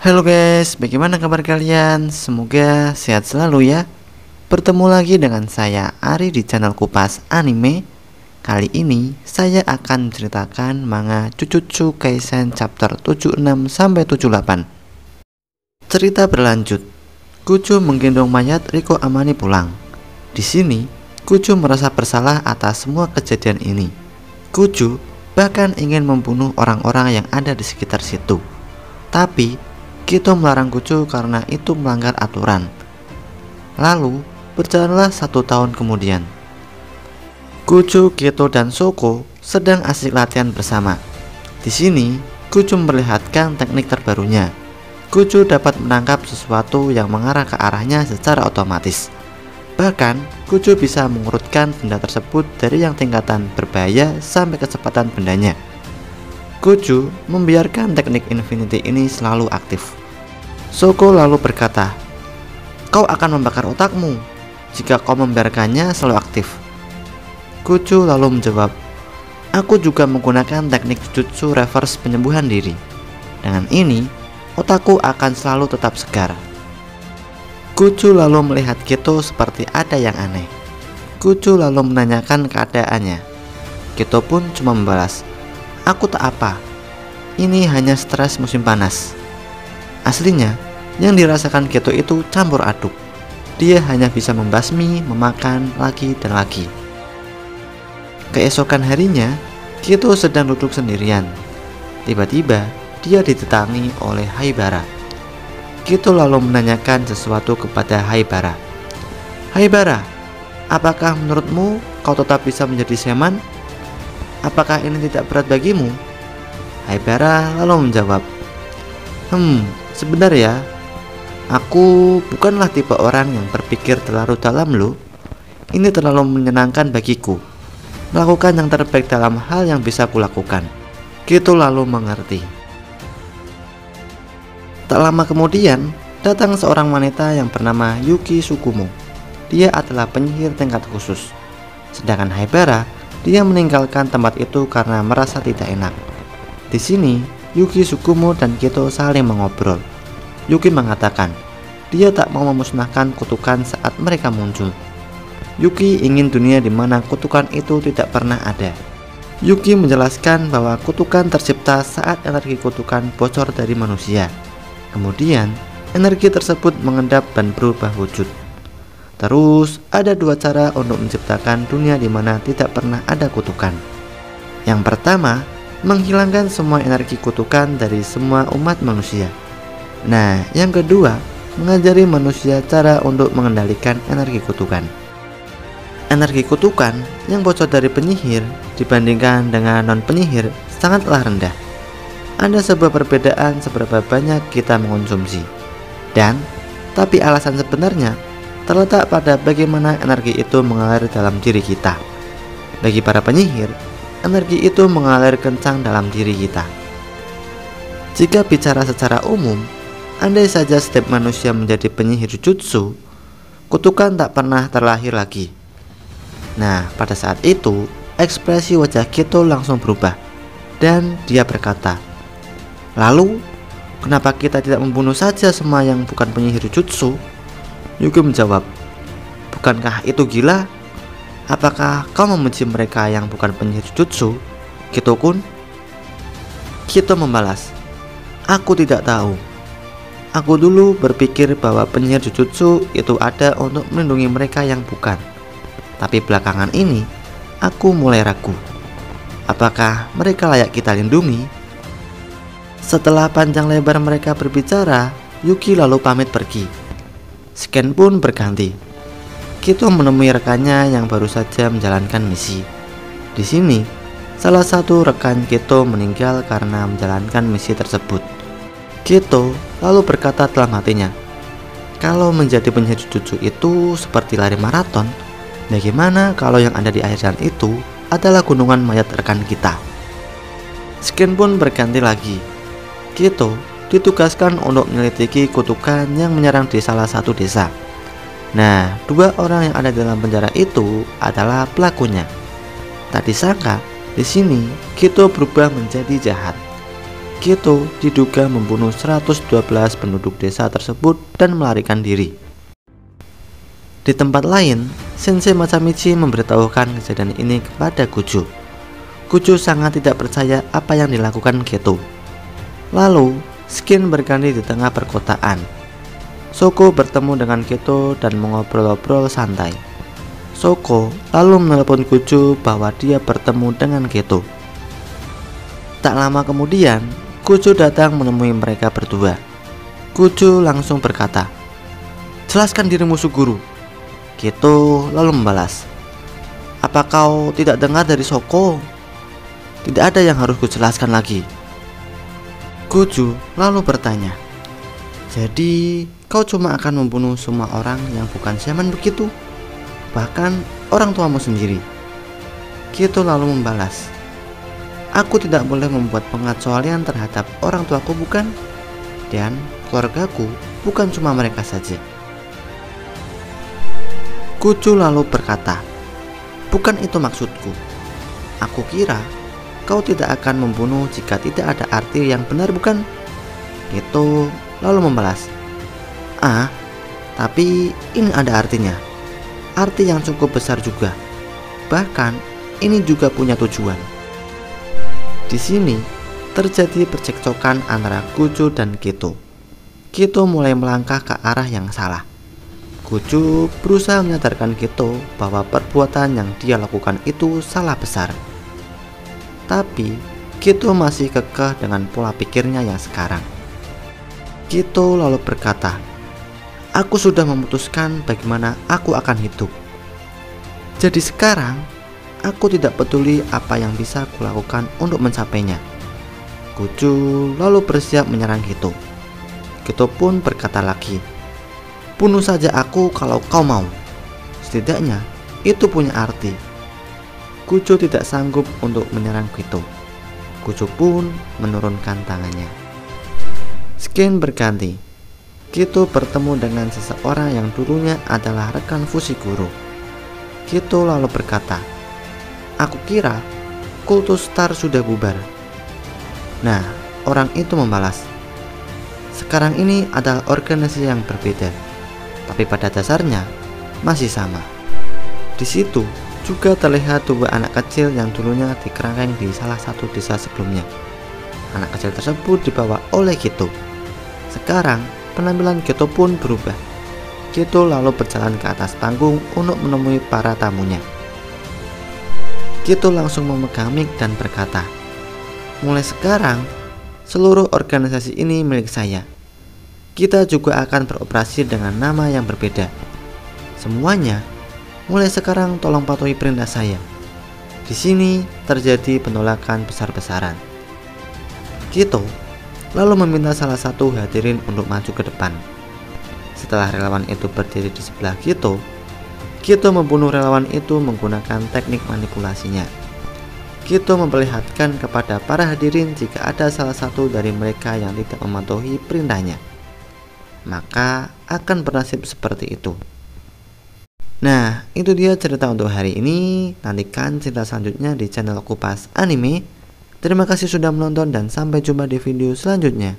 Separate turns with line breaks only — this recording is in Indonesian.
Halo guys, bagaimana kabar kalian? Semoga sehat selalu ya. Bertemu lagi dengan saya Ari di channel Kupas Anime. Kali ini saya akan menceritakan manga Jujutsu Kaisen chapter 76 sampai 78. Cerita berlanjut. Kuju menggendong mayat Riko Amane pulang. Di sini, Kuju merasa bersalah atas semua kejadian ini. Kuju bahkan ingin membunuh orang-orang yang ada di sekitar situ. Tapi Kito melarang Kuju karena itu melanggar aturan. Lalu berjalanlah 1 tahun kemudian. Kuju, Kito, dan Shoko sedang asik latihan bersama. Di sini Kuju memperlihatkan teknik terbarunya. Kuju dapat menangkap sesuatu yang mengarah ke arahnya secara otomatis. Bahkan Kuju bisa mengurutkan benda tersebut dari yang tingkatan berbahaya sampai kecepatan bendanya. Kuju membiarkan teknik Infinity ini selalu aktif. Shoko lalu berkata, "Kau akan membakar otakmu jika kau membiarkannya selalu aktif." Kuju lalu menjawab, "Aku juga menggunakan teknik Jujutsu reverse penyembuhan diri. Dengan ini, otakku akan selalu tetap segar." Kuju lalu melihat Kito seperti ada yang aneh. Kuju lalu menanyakan keadaannya. Kito pun cuma membalas, "Aku tak apa. Ini hanya stres musim panas." Aslinya, yang dirasakan Kito itu campur aduk. Dia hanya bisa membasmi, memakan lagi dan lagi. Keesokan harinya, Kito sedang duduk sendirian. Tiba-tiba, dia didatangi oleh Haibara. Kito lalu menanyakan sesuatu kepada Haibara. "Haibara, apakah menurutmu kau tetap bisa menjadi shaman? Apakah ini tidak berat bagimu?" Haibara lalu menjawab, Sebenarnya aku bukanlah tipe orang yang berpikir terlalu dalam loh. Ini terlalu menyenangkan bagiku. Melakukan yang terbaik dalam hal yang bisa kulakukan." Kito lalu mengerti. Tak lama kemudian, datang seorang wanita yang bernama Yuki Tsukumo. Dia adalah penyihir tingkat khusus. Sedangkan Haibara, dia meninggalkan tempat itu karena merasa tidak enak. Di sini, Yuki Tsukumo dan Kito saling mengobrol. Yuki mengatakan, dia tak mau memusnahkan kutukan saat mereka muncul. Yuki ingin dunia di mana kutukan itu tidak pernah ada. Yuki menjelaskan bahwa kutukan tercipta saat energi kutukan bocor dari manusia. Kemudian, energi tersebut mengendap dan berubah wujud. Terus, ada 2 cara untuk menciptakan dunia di mana tidak pernah ada kutukan. Yang pertama, menghilangkan semua energi kutukan dari semua umat manusia. Nah, yang kedua, mengajari manusia cara untuk mengendalikan energi kutukan. Energi kutukan yang bocor dari penyihir dibandingkan dengan non-penyihir sangatlah rendah. Ada sebuah perbedaan seberapa banyak kita mengonsumsi. Tapi alasan sebenarnya terletak pada bagaimana energi itu mengalir dalam diri kita. Bagi para penyihir, energi itu mengalir kencang dalam diri kita. Jika bicara secara umum, andai saja setiap manusia menjadi penyihir Jujutsu, kutukan tak pernah terlahir lagi. Nah, pada saat itu, ekspresi wajah Kito langsung berubah, dan dia berkata, "Lalu, kenapa kita tidak membunuh saja semua yang bukan penyihir Jujutsu?" Yuki menjawab, "Bukankah itu gila? Apakah kau membenci mereka yang bukan penyihir Jujutsu, Kito-kun?" Kito membalas, "Aku tidak tahu. Aku dulu berpikir bahwa penyihir Jujutsu itu ada untuk melindungi mereka yang bukan. Tapi belakangan ini, aku mulai ragu. Apakah mereka layak kita lindungi?" Setelah panjang lebar mereka berbicara, Yuki lalu pamit pergi. Scan pun berganti. Kito menemui rekannya yang baru saja menjalankan misi. Di sini, salah satu rekan Kito meninggal karena menjalankan misi tersebut. Kito lalu berkata dalam hatinya, "Kalau menjadi penyihir Jujutsu itu seperti lari maraton, bagaimana kalau yang ada di akhir jalan itu adalah gunungan mayat rekan kita?" Scan pun berganti lagi. Kito ditugaskan untuk menyelidiki kutukan yang menyerang di salah satu desa. Nah, 2 orang yang ada dalam penjara itu adalah pelakunya. Tak disangka, di sini Kito berubah menjadi jahat. Kito diduga membunuh 112 penduduk desa tersebut dan melarikan diri. Di tempat lain, Sensei Masamichi memberitahukan kejadian ini kepada Kujo. Kujo sangat tidak percaya apa yang dilakukan Geto. Lalu, Skin berganti di tengah perkotaan. Shoko bertemu dengan Geto dan mengobrol-obrol santai. Shoko lalu menelpon Kujo bahwa dia bertemu dengan Geto. Tak lama kemudian, Kujo datang menemui mereka berdua. Kujo langsung berkata, "Jelaskan dirimu, Suguru." Geto lalu membalas, "Apa kau tidak dengar dari Shoko? Tidak ada yang harus kujelaskan lagi." Kujo lalu bertanya, "Jadi kau cuma akan membunuh semua orang yang bukan shaman begitu? Bahkan orang tuamu sendiri?" Geto lalu membalas, "Aku tidak boleh membuat pengecualian terhadap orang tuaku, bukan? Dan keluargaku bukan cuma mereka saja." Kujo lalu berkata, "Bukan itu maksudku. Aku kira kau tidak akan membunuh jika tidak ada arti yang benar, bukan?" Geto lalu membalas, Tapi ini ada artinya. Arti yang cukup besar juga. Bahkan ini juga punya tujuan." Di sini terjadi percekcokan antara Kujo dan Geto. Geto mulai melangkah ke arah yang salah. Kujo berusaha menyadarkan Geto bahwa perbuatan yang dia lakukan itu salah besar. Tapi Geto masih kekeh dengan pola pikirnya yang sekarang. Geto lalu berkata, "Aku sudah memutuskan bagaimana aku akan hidup. Jadi sekarang aku tidak peduli apa yang bisa kulakukan untuk mencapainya." Kujo lalu bersiap menyerang Geto. Geto pun berkata lagi, "Bunuh saja aku kalau kau mau. Setidaknya itu punya arti." Kujo tidak sanggup untuk menyerang Geto. Kujo pun menurunkan tangannya. Skin berganti. Geto bertemu dengan seseorang yang dulunya adalah rekan Fushiguro. Geto lalu berkata, "Aku kira kultus Star sudah bubar." Nah, orang itu membalas, "Sekarang ini adalah organisasi yang berbeda, tapi pada dasarnya masih sama." Di situ juga terlihat dua anak kecil yang dulunya dikerangkeng di salah satu desa sebelumnya. Anak kecil tersebut dibawa oleh Geto. Sekarang penampilan Geto pun berubah. Geto lalu berjalan ke atas panggung untuk menemui para tamunya. Geto langsung memegang mic dan berkata, "Mulai sekarang, seluruh organisasi ini milik saya. Kita juga akan beroperasi dengan nama yang berbeda. Semuanya, mulai sekarang tolong patuhi perintah saya." Di sini terjadi penolakan besar-besaran. Geto lalu meminta salah satu hadirin untuk maju ke depan. Setelah relawan itu berdiri di sebelah Geto, Geto membunuh relawan itu menggunakan teknik manipulasinya. Geto memperlihatkan kepada para hadirin jika ada salah satu dari mereka yang tidak mematuhi perintahnya, maka akan bernasib seperti itu. Nah, itu dia cerita untuk hari ini. Nantikan cerita selanjutnya di channel Kupas Anime. Terima kasih sudah menonton dan sampai jumpa di video selanjutnya.